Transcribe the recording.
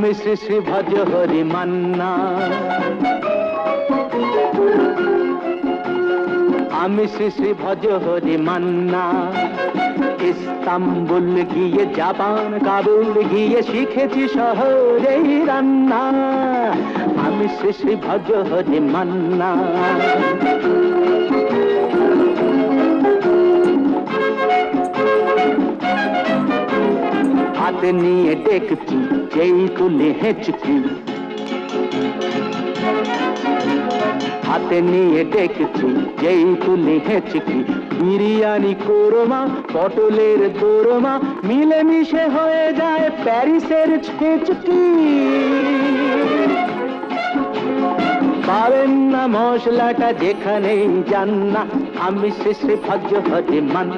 আমি শ্রী শ্রী ভজ হরি মান্না, আমি শ্রী শ্রী ভজ হরি মান্না। ইস্তাম্বুল গিয়ে জাপান কাবুল গিয়ে শিখেছি শহরেই রান্না, আমি শ্রী শ্রী ভজ হরি মান্না। হাতে নিয়ে ডেকছি যেই তুলে হেঁচকি, হাতে নিয়ে ডেকছি যেই তুলে হেঁচকি। বিরিয়ানি কোরমা পটলের দোরমা মিলেমিশে হয়ে যায় প্যারিসের ছেচকি। পাবেন না মশলাটা যেখানেই যান না, আমি শ্রী শ্রী ভজ হরি মান্না।